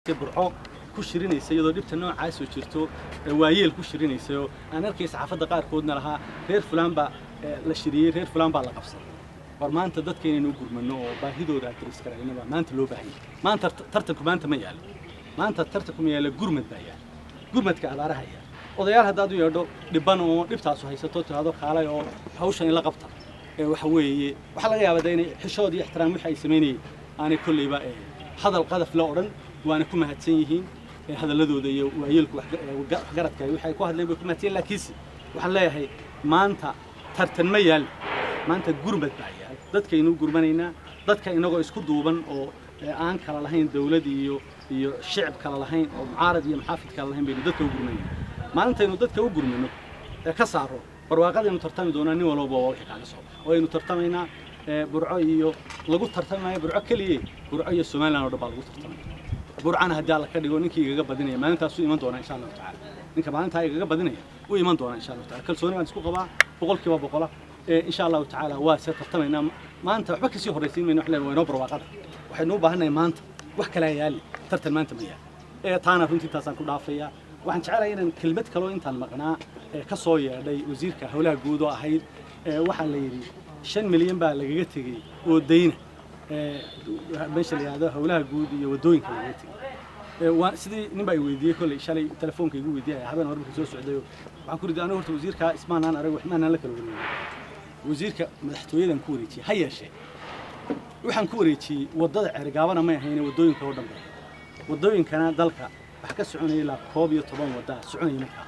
arkaysa burco ku shirinaysa iyadoo dhibta noocaas oo jirto waayeel ku shirinaysa oo aan arkaysa xaafadda qaarkoodna lahaa reer fulaan baa la shiriyay reer fulaan baa la qabsaday war maanta dadkeenaynu gurmano oo baahidooda adres karaynaba maanta loo baahan yahay maanta tartanku maanta ma yaalo maanta tartanku ma yaalo gurmad baa yaalo gurmadka abaaraha yaalo odayaal haddaad u yeedho dhibban oo dhibtaasu haysato tiraado kaalay oo hawshan ila qabta waxa weeye waxa laga yaabaa inay xishood iyo ixtiraam wixii ay sameynayeen aanay kullayba hadal qadaf la odhan waana ku mahadsan yihiin hadalladooda iyo waayeelku waxgaradka waxay ku hadleen bay ku mahadsan laakiinse waxaan leeyahay maanta tartan ma yaal maanta gurmad baa yaal dadkaynu gurmanaynaa dadka inagoo isku duuban oo aan kala lahayn dawlad iyo shicib kala lahayn oo mucaarad iyo maxaafid kala lahayn baynu dadka u gurmanaynaa maalintaynu dadka u gurmano ka saaro barwaaqadaynu tartami doonaa nin walba waa wixii kaaga soo baxa waynu tartamaynaa burco iyo lagu tartamayo burco kaliya burco iyo Soomaaliland oo dhan baa lagu tartamaya burcana haddii alla ka dhigo ninkii igaga badinaya maalintaas uu iman doona insha Allah taala ninka maalinta igaga badinaya uu iman doona insha Allah taala kalsooni baan isku qabaa boqolkiiba boqol insha Allah taala waa se tartamaynaa maanta waxba kasii horeysiin mayno wax leeyahay barwaaqada waxaynu u baahanahay maanta wax kala yaali tartan maanta ma yaal taana runtii taasaan ku dhaafaya waxaan jecelahay inaan kelmad kale oo intaan maqnaa ka soo yeedhay wasiirka hawlaha guud oo ahayd waxa la yiri 5 milyan baa lagaga tagay oo deyna meesha la yiraahdo hawlaha guud iyo wadooyinka laga tagay waa sidii nin baa weydiiyay kulay shalay telefoonka igu weydiiyay habeen warba soo socday waxaan ku riday anigu horta wasiirka ismaanaan arag waxmaan la kala wareeyay wasiirka madaxtooyadan ku wareejiyay ha yeeshee waxaan ku wareejiyay wadada Cergaabana ma ahayn wadooyinka oo dhan wadooyinkana dalka wax ka soconayay la 12 wada soconayay markaa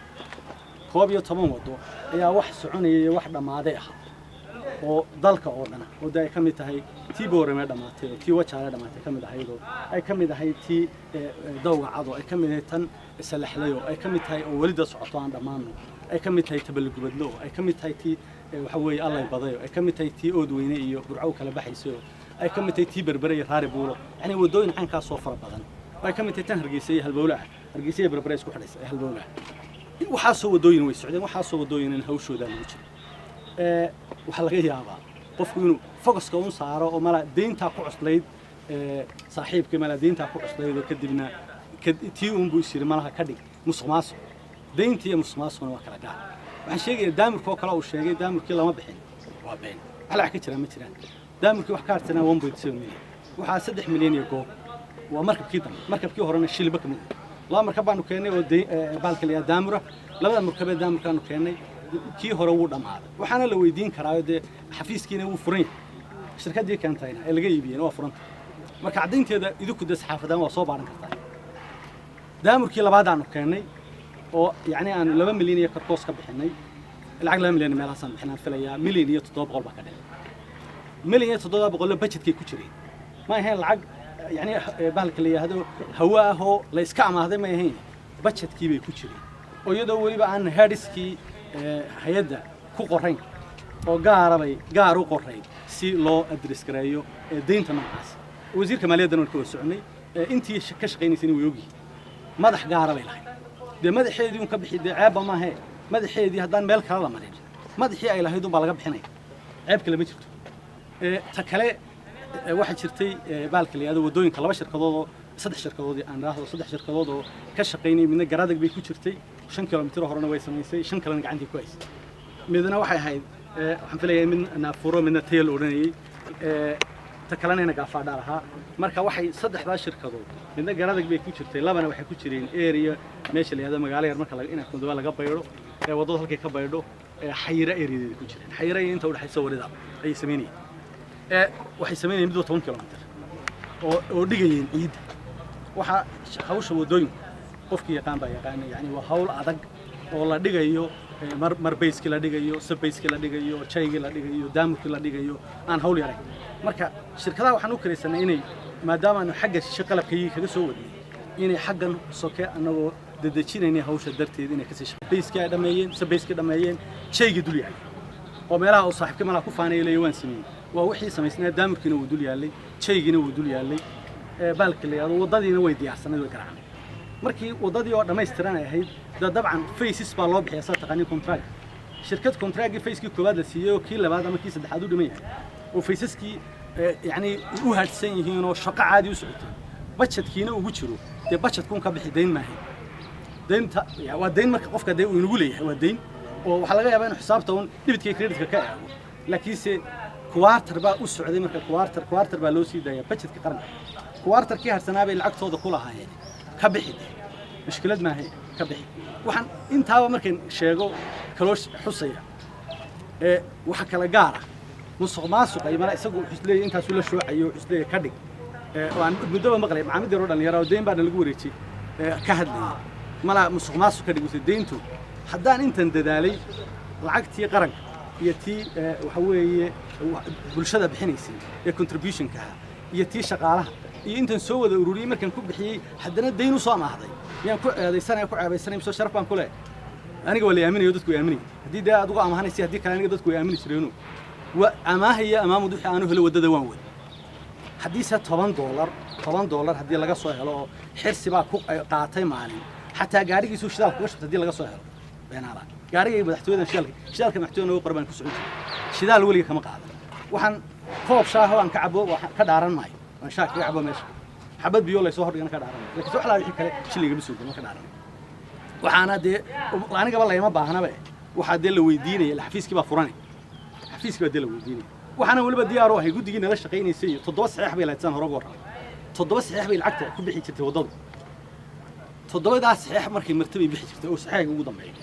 12 wado ayaa wax soconayay wax dhamaaday ah oo dalka oo dhan wada ay kamid tahay tii boorame dhamaatay oo tii wajaale dhamaatay kamid ahayd oo ay kamid ahayd tii dawga cado ay kamid ahayd tan salaxlayo ay kamid tahay oo walida socoto aan dhamaano ay kamid tahay tabalgubadlo ay kamid tahay tii waxa weeye Allah badayo ay kamid tahay tii oodweyne iyo burco kala baxayso ay kamid tahay tii berberay raari buulo yani wadooyin aan ka soo fara badan ay kamid tahay tan hargeysay halbowlaha hargeysay berberay isku xidhaysay halbowlaha waxa soo wadooyin way socdeen waxa soo wadooyin in hawshooda lagu jiro waxa laga yaabaa qofku inuu focuska uu saaro oo mala deynta ku cuslayd saaxiibkii mala deynta ku cuslayd oo kadibna tii uu buu isir malaha ka dhig musuqmaasuq deyntii iyo musuqmaasuqna waa kala gaar waxaan sheegay daamirkoo kale uu sheegay daamirkii lama bixin waa been ala ka jira ma jiraan daamirkii wax ka hartana 1.7 milyan waxa 3 milyan iyo goob waa markabkii horena shilba kamid laba markab baanu keenay oo baalka la daamura labada markabee daamirkaanu keenay kii hore uu dhamaaday waxaana la weydiin karaa de xafiiskiina uu furan shirkadii keentayna ee laga iibiyeen waa furan marka cadeynteeda idinku de saxaafadan waa soo baaran kartaa daamirkii labaad aanu keenay oo yaani aan 2 milyan iyo karkoos ka bixinay lacag 2 milyan meel hasan bixinaan filayaa milyan iyo 700 ba ka dhigay milyan iyo 700 budgetkii ku jiray ma ahayn lacag يعني بالكلي هذا هواه لا يسكع ما هذا ما يهين بتشت كيبي كوتشري ويدو ولي عن هادسكي هيدا كوقرين قارو قرين سي لو أدرس كرايو دين تماس وزير كمالية دنو الكوسعني أنتي كشقيني سني ويوجي ماذا قاربي لاي ده ماذا حيدي ونكبح ده عيب ما هي ماذا حيدي هذان بالك الله مريج ماذا حي إلى هيدو بالغ بحناي عيب كلمة تكلي واحد شرتي بالك اللي هذا ودوين كلا شركة صدق شركة أنا راح صدق شركة كشقيني من الجرادك بيكون شرتي 5 كيلومتر هرنا ويسميسي 5 كيلومتر عندي كويس ميدنا واحد هاي حنفلي من نافورو من التيل أوراني تكلنا هنا قافة دارها مركا واحد صدق ذا شركة من الجرادك بيكون شرتي لا أنا واحد كوتشرين إيريا ماشي اللي هذا مقالي مركا لقينا كنا دولا قبيرو وضوء هالكي قبيرو حيرة إيريا كوتشرين حيرة أنت ولا حيصور ذا أي سميني waxay sameeyeen mid 10 kilomitir oo dhigayeen ciid waxa hawsha wadooyin qofkii yaqaan baa yaqaan yani waa hawl adag oo la dhigayo mar bayski la dhigayo sabayski la dhigayo chaygi la dhigayo daamirki la dhigayo aan hawl yaray marka shirkadaha waxaan u kareysanay inay maadaama aanu xagga shaqalabkii kaga soo wadnay inay xaggan soke anagoo dadajinayna hawsha darteed inay ka sii bayski ay dhameeyeen sabayski dhameeyeen chaygi dul yahay oo meelaha uu saaxiibkii malaha ku faanayay waan sameeyay ووحي سميسنا دامركنا ودول يالي شيء ودول يالي بالك اللي هذا وضدينا ويدي أحسن ذو كرعان مركي وضدي وقت ما يسترنا هيد ده طبعا فيسس بالله بحياسات تقني كونتراك شركة كونتراك فيس كي كبار السيو كيلا بعد ما كيس الحدود مية وفيسس كي يعني وهاد سنة هنا شقة عادي وسعودي budget kiina ugu jiro dee budget kun ka bixi deyn maahay deynta waa deyn marka qofka dee uu inagu leeyahay waa deyn oo waxa laga yaabaa in xisaabta un dhibitka creditka ka eego laakiinse quarter baa u socday marka quarter baa loo sii daayay budgetka qaranka quarter kii harsanaa bay lacagtooda ku lahaayeen ka bixi mushkilad maahay ka bixi waxaan intaaba markaan sheego kaloo xusaya waxa kala gaar ah musuqmaasuqa iyo mala isagu wuxuu leeyahay intaas uu la shoocayo wuxuu leeyahay ka dhig waan muddo maqlay macaamid yar oo dhalinyaro oo deyn baa lagu wareejiyay ka hadlayay mala musuqmaasuq ka dhigay deyntu haddaan intan dadaalay lacagtii qaranka iyo tii waxa weeye bulshada bixinaysay ee contribution-ka iyo tii shaqaalaha iyo intan soo wada ururiyay markaan ku bixiyay haddana deyn u soo amaahday yaan ku ceebeysanay soo sharaf baan ku leeyahay aniga wala aaminayo dadku aaminay hadii daa adigu amahanaysi hadii kale aniga dadku aamini jireeno wa amaahaya amaamud wixii aanu helo wadada waan wada hadii sa $10 hadii laga soo helo xirsi baa ku qaatay maalin xataa gaarigiisu shidaal ku shubtay hadii laga soo helo beenaala gaariga madaxtooyada shidaalka madaxtooyada oo qarban ku socon shidaal waliga kama qaadan waxaan koob shaaho aan ka cabo ka dhaaran maayo waan shaak ka cabo meesha xabad biyo la soo hordhigan ka dhaaran laakiin waxa la wixii kale shiliga ma soo galo ka dhaaran waxaana dee aniga ba layma baahnaba waxa dee la weydiinay xafiiskii baa furanay xafiiskii baa dee la weydiinay waxaana waliba diyaar u ahay guddigii nala shaqeynaysay 7 saxiix bay lahayd hore goor 7 saxiix bay lacagta ku bixi jirtay wadada 7daas saxiix markii martabay bixi jirtay oo saxiix ugu dambeeyay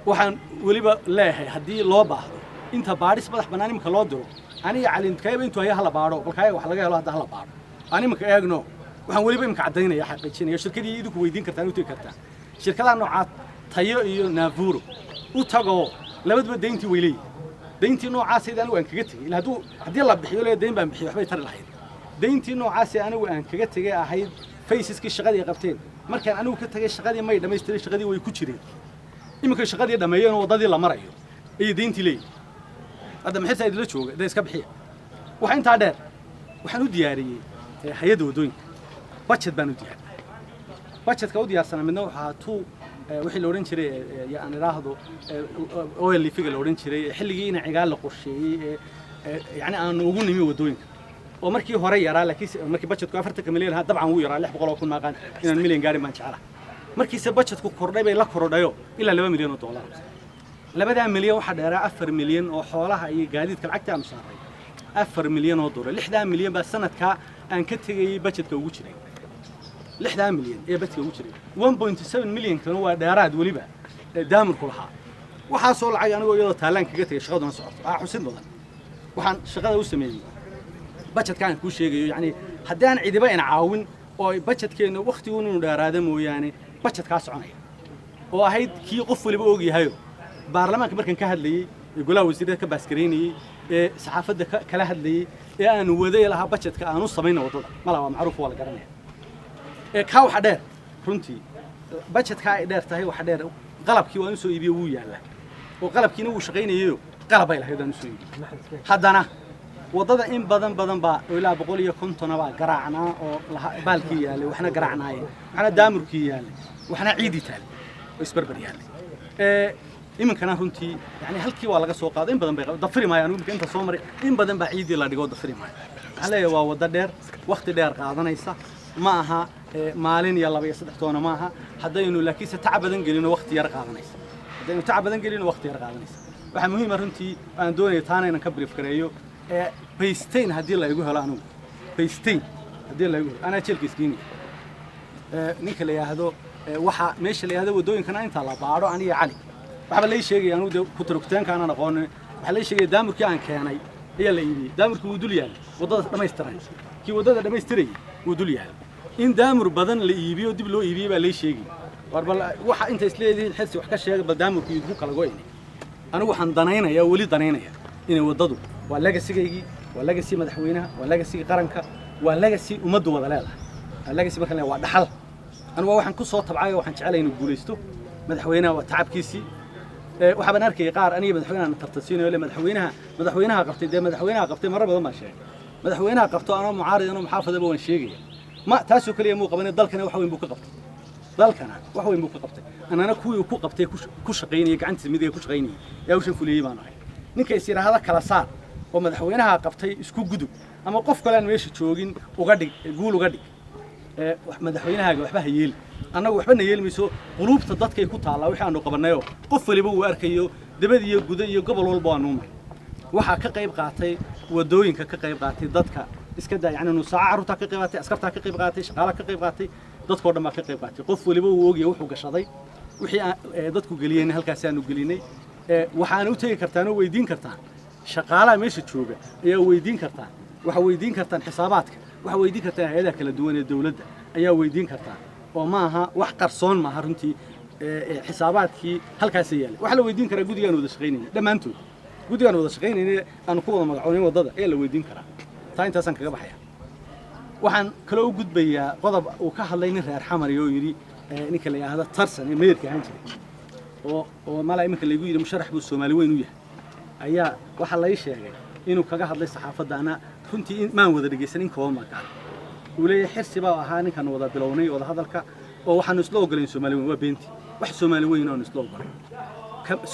waxaan waliba leeyahay hadii loo baahdo inta baadhis madax banaan imka loo diro aniga calin kayba intuu hay hala baadho balkay wax laga helo hadda hala baadho animka eegno waxaan waliba imka cadeynaya xaqiijinaya shirkadii idinku weydiin kartaan u tagi kartaan shirkadaha noocaad tayo iyo naafuro u tago labadaba deyntii weylay deyntii noocaas anigu aan kaga tagay ilaa hadii la bixiyo leeyahay deyn baan bixiyo waxbay tar lahayd deyntii noocaas anigu aan kaga tagay ahayd faysiskii shaqadii qabteen markaan anigu ka tagay shaqadii may dhameystiray shaqadii way ku jireen imika shaqadii dhameeyeen wadadii la marayo ay deyntii leeyahay hadda maxay idila jooga da iska bixiya waxa inta dheer waxaan u diyaariyay hay'adda wadooyinka budget baan u diyaariyay budgetka u diyaarsanaa midna waxa wixii la oran jiray aan iraahdo oil lifiga la oran jiray xilligii in cigaal la qorsheeyay yani aan ugu nimi wadooyinka oo markii hore yaraa laakiin markii budgetku 40 milyan ha dabcan uu yaraa 600 kun maqaan inaan milyan gaari maan jeclaa markii se budgetku kordhay bay la korodhayo ilaa $2 milyan $2 milyan waxa dheeraa 4 milyan oo xoolaha iyo gaadiidka lacagta aan saaray $4 milyan $6 milyan baa sanadka aan ka tagay budgetka ugu jiray $6 milyan ee budgetka ugu jiray 1.7 milyan kan waa dheeraad waliba daamirku lahaa waxa soo lacag anigu iyadoo taalaan kaga tagay shaqaduna socoto xusin badan waxaan shaqada u sameeyay budgetkaan ku sheegayo yani haddii aan cidiba in caawin oo budgetkeena waqtigu inuu dheeraado mooyaane budgetka soconaya oo ahayd kii qof waliba og yahay baarlamaanka markan ka hadlayay golaha wasiirada ka baaskareynayay saxaafadda kala hadlayay aan waday laha budgetka aanu sameeyno wadada mala waa macruuf wala garanaya ka waxa dheer runtii budgetka ay dheer tahay waxa dheer qalabkii waan soo iibiyo wuu yaala oo qalabkiina uu shaqeynayo qalab ay lahayd aan soo iibiyo haddana wadada in badan baa ilaa 150 baa garaacnaa oo baalkii yaalay waxna garaacnaayeen waxna daamurkii yaalay waxna ciidi taal oo isbarbar yaalay iminkana runtii yani halkii waa laga soo qaaday in badan bay dafri maayaan inta soo maray in badan baa ciidi la dhigo dafri maay xalay waa wada dheer waqti dheer qaadanaysa ma aha maalin iyo 2 iyo 3 toona ma aha hadaynu laakiin tacab badan gelino waqti yar qaadanaysa hadaynu tacab badan gelino waqti yar qaadanaysa waxa muhiim ah runtii aan doonayo taana inaan ka brief gareeyo baystein hadii la igu helo anigu baystein hadii la igu ana jelkiiskiin ninka la yiraahdo waxa meesha la yiraahdo wadooyinkana inta la baaro aniga cali waxa la sheegay anigu ku turugtaanka aan aqoon waxa la sheegay daamurkii aan keenay ayaa la yiri daamurku uu dul yaal wadada dhameystiran kii wadada dhameystiray uu dul yaal in daamur badan la iibiyo dib loo iibiyo baa la sheegay warbal waxa inta isleedin xirsi wax ka sheegay bal daamurku uu kala gooyay anigu waxaan danaynaya wali danaynaya inay wadadu waa legacy-gaygi waa legacy madaxweynaha waa legacy qaranka waa legacy ummaddu wada leedahay legacy markan waa dhaxal anigu waxaan ku soo tabcay waxaan jecelahay inuu guuleysto madaxweynaha waa tacabkiisii waxa baan arkay qaar aniga madaxweynaha tartasiinayo madaxweynaha qabtay marar badan baan sheegay madaxweynaha qabto anoo mucaarid anoo muxaafadaba waan sheegay ma taasoo kaliya muu qabanay dalkana wax weyn buu ka qabtay anana kuwii ku qabtay ku shaqeynay gacantiisa mid ay ku shaqeynay yaa u shan fuliyay baan ahay ninka is yiraahdo kala saar oo madaxweynaha qabtay isku gudub ama qof kale aan meesha joogin uga dhig guul uga dhig madaxweynahaaga waxba ha yeeli annagu waxba yeelmayso quluubta dadkay ku taala wixii aanu qabanayo qof waliba uu arkayo dibad iyo guud iyo gobol walba aanu umay waxa ka qayb qaatay wadooyinka ka qayb qaatay dadka iska daa yani nus saac carruurta ka qayb qaatay askarta ka qayb qaatay shaqaalaha ka qayb qaatay dadkoo dhan baa ka qayb qaatay qof waliba uu ogiyo wuxuu gashaday wixii dadku galiyeen halkaas aanu gelinay waxaan u tagi kartaan oo weydiin kartaan shaqaalaha meesha jooga ayaa weydiin kartaan waxa weydiin kartaan xisaabaadka waxa weydiin kartaan hay'adaha kala duwan ee dawladda ayaa weydiin kartaan oo ma aha wax qarsoon ma aha runtii xisaabaadkii halkaas yaala waxa la weydiin karaa gudigaan wada shaqeynayna dhamaantood gudigaan wada shaqeynayna aan ku wada magacoonay wadada ee la weydiin karaa taa intaasan kaga baxaya waxaan kala u gudbayaa qodob uu ka hadlay nin reer xamar oo yiri ninka la yiraahdo tarsan ee meerka ahaan jiray oo mala iminka lagu yiri musharax buu Soomaali weyn u yahay ayaa waxa la sheegay inuu kaga hadlay saxaafadda ana runtii maan wada dhageysan in kooban markaa uu leeyahay xirsi baa ahaa ninkan wada bilownay wada hadalka oo waxaan isla ogolayn Soomaali weyn waa beenti wax Soomaali weyn oo isla ogolay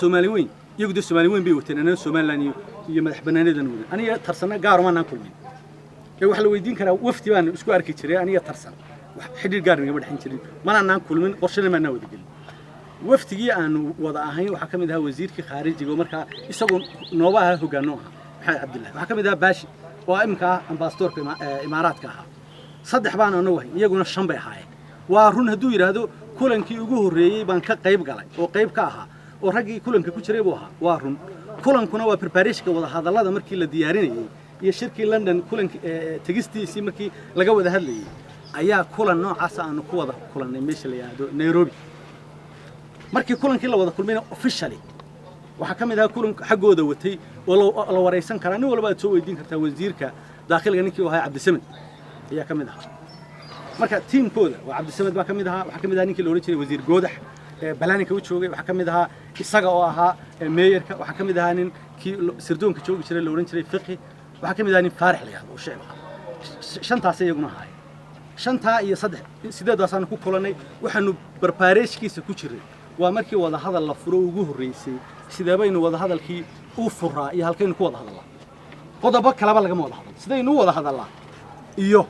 Soomaali weyn iyagu de Soomaali weyn bay wateen anaa Soomaaliland iyo madax banaanadan wada aniga tarsana gaar ma naan kulmin waxa la weydiin karaa wafti baan isku arki jiray aniga tarsan wax xidhiir gaar ah ma dhaxin jirin mana naan kulmin qorshana ma wada gelin waftigii aan wada ahayn waxa kamid ahaa wasiirkii khaarijiga oo markaa isagu noobaha hogaano ah maxay Cabdullaahi waxa kamid ahaa baashi oo imka ambassadorka imaaraadka ahaa saddex baan ana wahay iyaguna shan bay ahaayeen waa run haduu yiraahdo kulankii ugu horeeyay baan ka qayb galay oo qayb ka ahaa oo raggii kulanka ku jiray buu ahaa waa run kulankuna waa preparation wada hadallada markii la diyaarinayay iyo shirkii London kulanka tagistiisii markii laga wada hadlayay ayaa kulan noocaas aan ku wada kulanay meesha la yiraahdo Nairobi markii kulankii la wada kulmayna officially waxa kamid ah kulanka xagooda watay oo la wareysan karaa nin walba aad soo weydiin kartaa wasiirka daaqilka ninkii uu ahaa Cabdisamed ayaa kamid ah marka teamkooda waa Cabdisamed baa kamid ahaa waxa kamid ah ninkii la oran jiray wasiir Goodax balaaninka uu joogay waxa kamid ahaa isaga oo ahaa meeyarka waxa kamid ahaa nin kii sirdoonka joogi jiray la oran jiray Fiqi waxa kamid ahaa nin Faarix la yiraahdo sheeg shantaas iyaguna ahaa shantaa iyo saddex sideedaas aan ku kulanay waxaanu barbaarayskiisa ku jiray waa markii wada hadal la furo ugu horeysay sideebaynu wada hadalkii u furaa iyo halkaynu ku wada hadalnaa qodobo kalaba laga wada hadal sidaynu wada hadalnaa iyo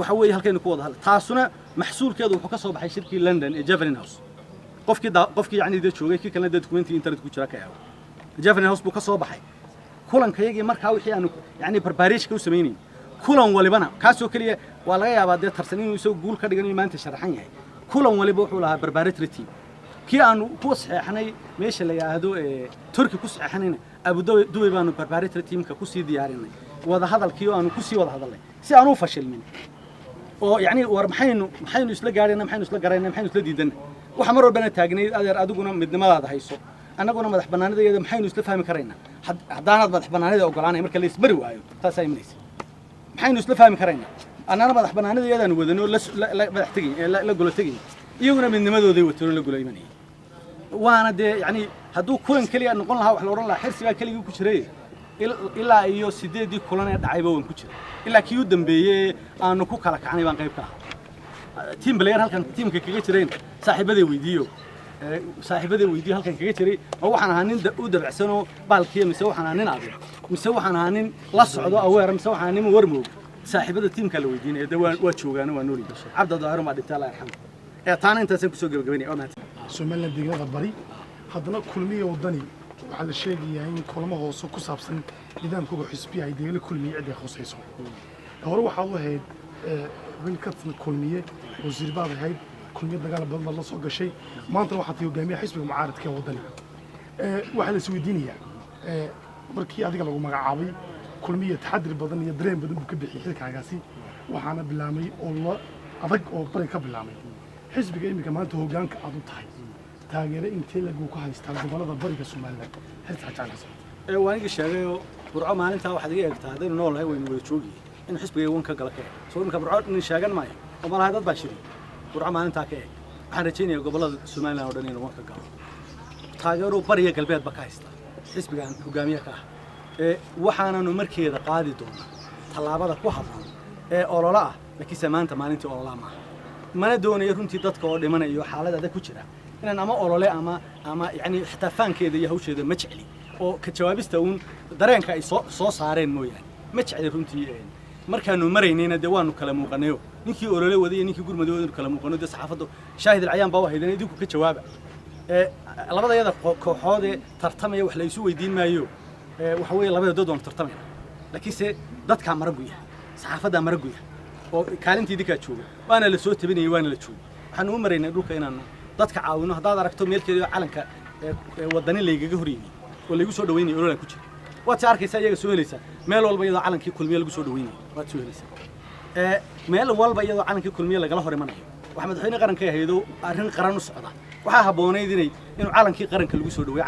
waxa weeye halkaynu ku wada hadal taasuna maxsuulkeedu wuxuu ka soo baxay shirkii London ee Javelin House qofkii yani dad joogay kii kale document internet ku jira ka yaabo Javelin House buu ka soo baxay kulankayagii markaa wixii aanu yani barbaarayska u sameeyay kulan walibana kaasoo kaliya waa laga yaabaa dee tarsan inuu soo guul ka dhigan maanta sharaxan yahay kulan waliba wuxuu lahaa barbaaratory team kii aanu ku saxeexnay meesha la yiraahdo Turki ku saxeexnayna Abu Dhabi baanu barbaaratory teamka ku sii diyaarinay wada hadalkii aanu ku sii wada hadalnay si aanu fashilmin oo yani war maxaynu isla gaarayna maxaynu isla garaynaa maxaynu isla diidanaa waxa mar walba taagnay adeer adiguna midnimadaada hayso annaguna madax banaanidayada maxaynu isla fahmi karaynaa haddaanad madax banaanida ogolaanay marka la isbari waayo taas ay imanaysa maxaynu isla fahmi karaynaa annana madax banaanidayadaan wadano la madax tagay la golo tagay iyaguna midnimadooday wataan la golo imanay waana de yani haduu kulan kaliya noqon lahaa wax la oran lahaa xirsiga kaliya ku jiray ilaa iyo 8 kulan ee dhacayba waan ku jiray ilaa kii u dambeeyay aanu ku kala kacnay baan qayb ka ahaa team player halkan teamka kaga jireen saaxiibada weydiiyo halkan kaga jiray oo waxaan ahaa nin u dabacsan oo baalkiya mise waxaan ahaa nin adag mise waxaan ahaa nin la socdo aweer mise waxaan nin warmoog saaxiibada teamka la weydiinay waa joogaan waa nooli gashay cabda daahir ma dhinta Allah yarxam taana intaasaan kusoo gabagabeynay oo maanta Soomaaliland deegaanada bari haddana kulmiye wadani waxa la sheegayaa in kulamo hoose ku saabsan nidaamka xisbiga ay deegaanada kulmiye cid ay khusayso hore waxa uu ahayd wiilkatna kulmiye wasiir baad ahayd kulmiye dagaal badan la soo gashay maanta waxa tii hogaamiyaha xisbiga mucaaradka wadani waxa la isweydiinayaa markii adiga lagu magacaabay kulmiye taxadir badan iyo dareen badan uu ka bixiyay xilkaagaasi waxaana bilaamay oo la adag oo bari ka bilaamay xisbiga imika maanta hoggaanka aad u tahay taageero intee lagu ku haystaa gobolada bariga Soomaaliland xirta jacayl waaniga sheegayo burco maalinta waxaad iga eegtaa hadaynu noolahay waynu wada joogii in xisbiga wan ka gala ka soo imika burco in sheegan maayo oo malaha dad baa shirin burco maalinta ka eeg waxaan rajaynayaa gobolada Soomaaliland oo dhan inuu wan ka galo taageero bariga galbeed ba ka haysta xisbigan hogaamiyaha ka waxaananu markeeda qaadi doonaa talaabada ku habboon olole ah laakiin maanta maalintii olole ma mana doonayo runtii dadka oo dhimanayo xaaladda ku jira inaan ama olole ama yani xitaa faankeeda iyo hawsheeda ma jecli oo ka jawaabista dareenka ay soo saareen mooyaan ma jeclay runtii markaanu maraynayna dee waanu kala muuqanayo ninkii olole waday ninkii gurmada waday kala muuqano dee saxaafaddu shaahid alcayaan baa wahaydeen idinku ka jawaaba labada yada kooxood ee tartamaya wax la isu weydiin maayo waxa weeye labada dood waan tartamaya laakiin se dadka maragu yahay saxaafadda maragu yahay oo kaalintii idinka jooga waana la soo tabinayay waana la joogay waxaan u maraynay dhulka inaanu dadka caawino haddaad aragto meelkeeda calanka wadani laygaga horyeeyay oo laygu soo dhaweynay olole ku jira waad arkaysaa iyaga soo helaysaa meel walba iyadoo calankii kulmiye lagu soo dhaweynay waad soo helaysaa meel walba iyadoo calankii kulmiye lagala hor imanayo waxa madaxweyne qaranka hay'ado arrin qaran u socda waxa habboonayd inuu calankii qaranka lagu soo dhaweeyo